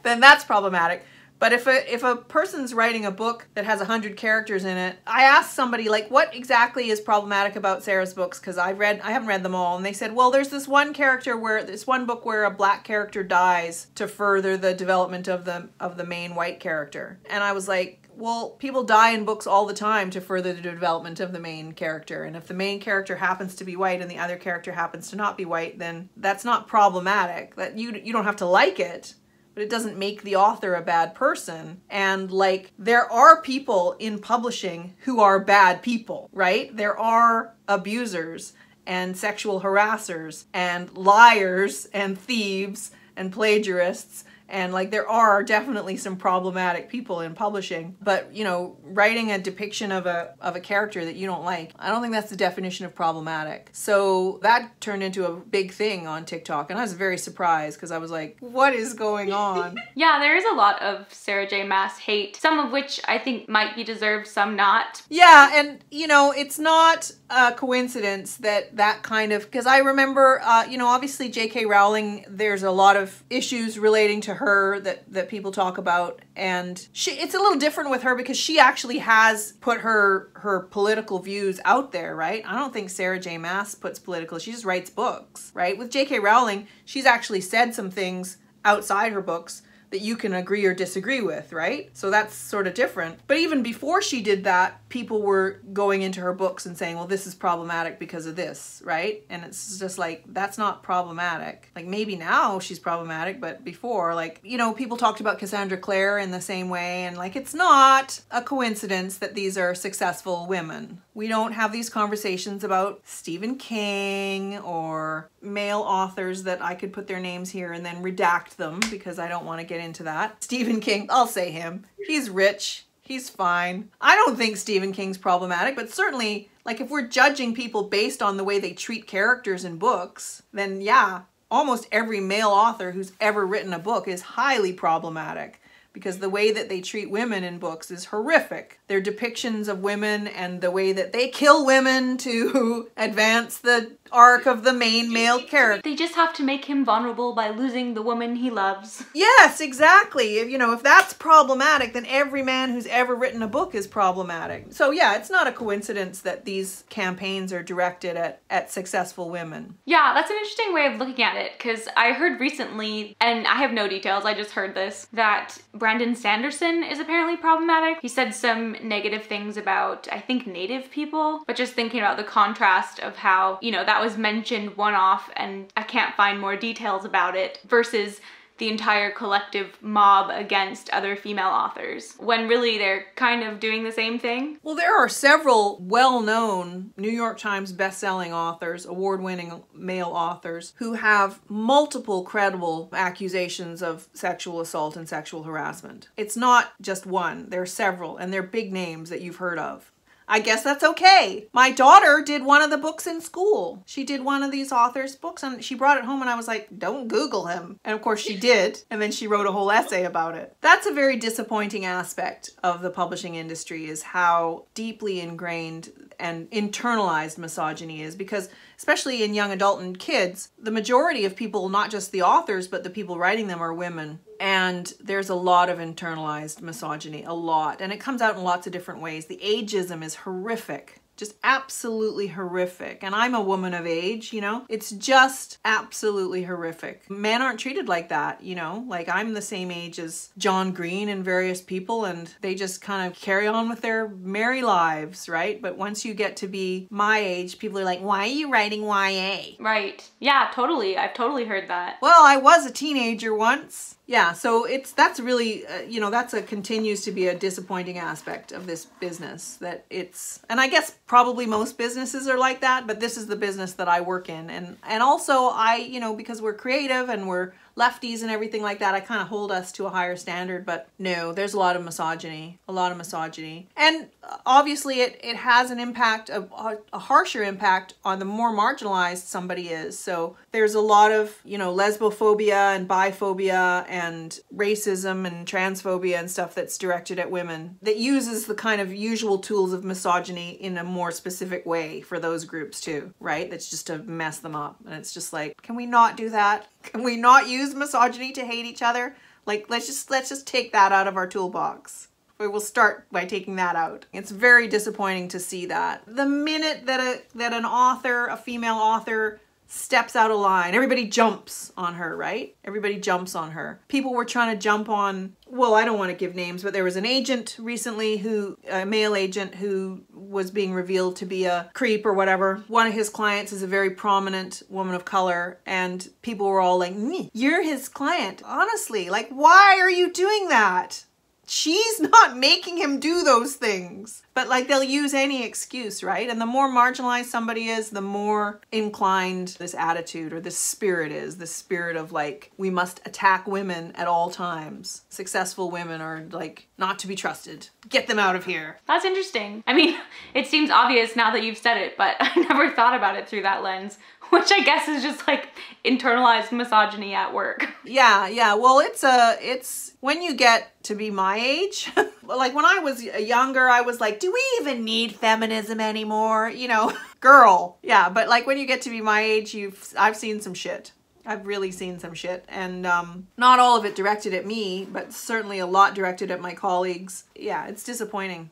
that's problematic. But if a person's writing a book that has 100 characters in it, I asked somebody, like, what exactly is problematic about Sarah's books? Because I haven't read them all, and they said, well, there's this one book where a black character dies to further the development of the main white character. And I was like, well, people die in books all the time to further the development of the main character. And if the main character happens to be white and the other character happens to not be white, then that's not problematic. That you don't have to like it, but it doesn't make the author a bad person. And like, there are people in publishing who are bad people, right? There are abusers. and sexual harassers and liars and thieves and plagiarists. And like, there are definitely some problematic people in publishing, but you know, writing a depiction of a character that you don't like, I don't think that's the definition of problematic. So that turned into a big thing on TikTok, and I was very surprised because I was like, what is going on? Yeah, there is a lot of Sarah J Maas hate, some of which I think might be deserved, some not. Yeah, and you know, it's not a coincidence that that kind of, because I remember, you know, obviously J.K. Rowling, there's a lot of issues relating to her that people talk about, and it's a little different with her because she actually has put her political views out there, right? I don't think Sarah J Maas puts political, she just writes books, right? With J.K. Rowling, she's actually said some things outside her books that you can agree or disagree with, right? So that's sort of different. But even before she did that, people were going into her books and saying, well, this is problematic because of this, right? And it's just like, that's not problematic. Like, maybe now she's problematic, but before, like, you know, people talked about Cassandra Clare in the same way, and like, it's not a coincidence that these are successful women. We don't have these conversations about Stephen King or male authors that I could put their names here and then redact them because I don't want to get into that. Stephen King, I'll say him. He's rich. He's fine. I don't think Stephen King's problematic, but certainly, like, if we're judging people based on the way they treat characters in books, then yeah, almost every male author who's ever written a book is highly problematic, because the way that they treat women in books is horrific. Their depictions of women and the way that they kill women to advance the arc of the main male character. They just have to make him vulnerable by losing the woman he loves. Yes, exactly. If, you know, if that's problematic, then every man who's ever written a book is problematic. So yeah, it's not a coincidence that these campaigns are directed at successful women. Yeah, that's an interesting way of looking at it, because I heard recently, and I have no details, I just heard this, that Brandon Sanderson is apparently problematic. He said some negative things about, I think, Native people, but just thinking about the contrast of how, you know, that was mentioned one-off and I can't find more details about it, versus the entire collective mob against other female authors, when really they're kind of doing the same thing. Well, there are several well-known New York Times best-selling authors, award-winning male authors, who have multiple credible accusations of sexual assault and sexual harassment. It's not just one, there are several, and they're big names that you've heard of. I guess that's okay. My daughter did one of the books in school. She did one of these authors' books and she brought it home and I was like, don't Google him. And of course she did. And then she wrote a whole essay about it. That's a very disappointing aspect of the publishing industry, is how deeply ingrained and internalized misogyny is, because especially in young adult and kids, the majority of people, not just the authors, but the people writing them, are women. And there's a lot of internalized misogyny, a lot. And it comes out in lots of different ways. The ageism is horrific. Just absolutely horrific. And I'm a woman of age, you know? It's just absolutely horrific. Men aren't treated like that, you know? Like, I'm the same age as John Green and various people, and they just kind of carry on with their merry lives, right? But once you get to be my age, people are like, why are you writing YA? Right. Yeah, totally. I've totally heard that. Well, I was a teenager once. Yeah, so that's really, you know, continues to be a disappointing aspect of this business, that it's, and I guess probably most businesses are like that, but this is the business that I work in. And also you know, because we're creative and we're lefties and everything like that, I kind of hold us to a higher standard, but no, there's a lot of misogyny, And obviously it has an impact, a harsher impact on the more marginalized somebody is. So there's a lot of, you know, lesbophobia and biphobia and racism and transphobia and stuff that's directed at women, that uses the kind of usual tools of misogyny in a more specific way for those groups too, right? That's just to mess them up. And it's just like, can we not do that? Can we not use misogyny to hate each other? Like, let's just take that out of our toolbox. We will start by taking that out. It's very disappointing to see that. The minute that an author, a female author, steps out of line, everybody jumps on her, right? Everybody jumps on her. People were trying to jump on, well, I don't want to give names, but there was an agent recently a male agent who was being revealed to be a creep or whatever. One of his clients is a very prominent woman of color, and people were all like, you're his client. Honestly, like, why are you doing that? she's not making him do those things. But like they'll use any excuse, right? And the more marginalized somebody is, the more inclined this attitude or this spirit is. The spirit of like, we must attack women at all times. Successful women are like not to be trusted. Get them out of here. That's interesting. I mean, it seems obvious now that you've said it, but I never thought about it through that lens, which I guess is just like internalized misogyny at work. Yeah. Well, it's when you get to be my age, like when I was younger, I was like, do we even need feminism anymore? You know, girl. Yeah, but like when you get to be my age, I've seen some shit. I've really seen some shit, and not all of it directed at me, but certainly a lot directed at my colleagues. Yeah, it's disappointing.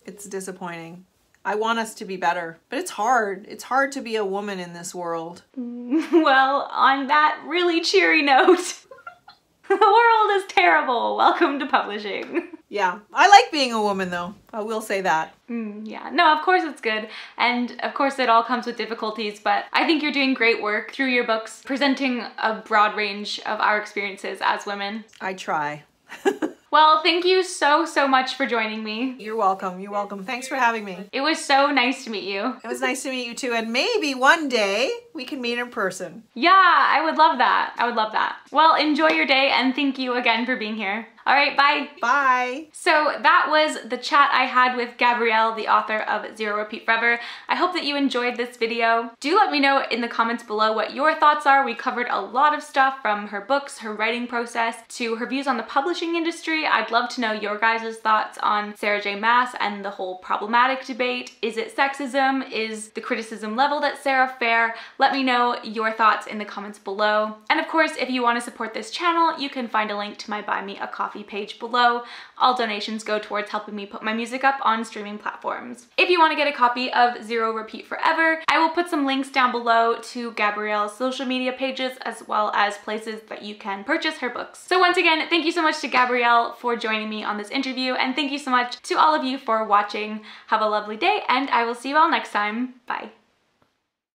It's disappointing. I want us to be better, but it's hard. It's hard to be a woman in this world. Well, on that really cheery note, the world is terrible. Welcome to publishing. Yeah, I like being a woman though. I will say that. Yeah, no, of course it's good. And of course it all comes with difficulties, but I think you're doing great work through your books, presenting a broad range of our experiences as women. I try. Well, thank you so much for joining me. You're welcome. You're welcome. Thanks for having me. It was so nice to meet you. It was nice to meet you too. And maybe one day we can meet in person. Yeah, I would love that. I would love that. Well, enjoy your day and thank you again for being here. All right, bye. Bye. So that was the chat I had with Gabrielle, the author of Zero Repeat Forever. I hope that you enjoyed this video. Do let me know in the comments below what your thoughts are. We covered a lot of stuff from her books, her writing process, to her views on the publishing industry. I'd love to know your guys' thoughts on Sarah J Maas and the whole problematic debate. Is it sexism? Is the criticism leveled at Sarah fair? Let me know your thoughts in the comments below. And of course, if you want to support this channel, you can find a link to my Buy Me a Coffee page below. All donations go towards helping me put my music up on streaming platforms. If you want to get a copy of Zero Repeat Forever, I will put some links down below to Gabrielle's social media pages as well as places that you can purchase her books. So once again, thank you so much to Gabrielle for joining me on this interview, and thank you so much to all of you for watching. Have a lovely day, and I will see you all next time. Bye.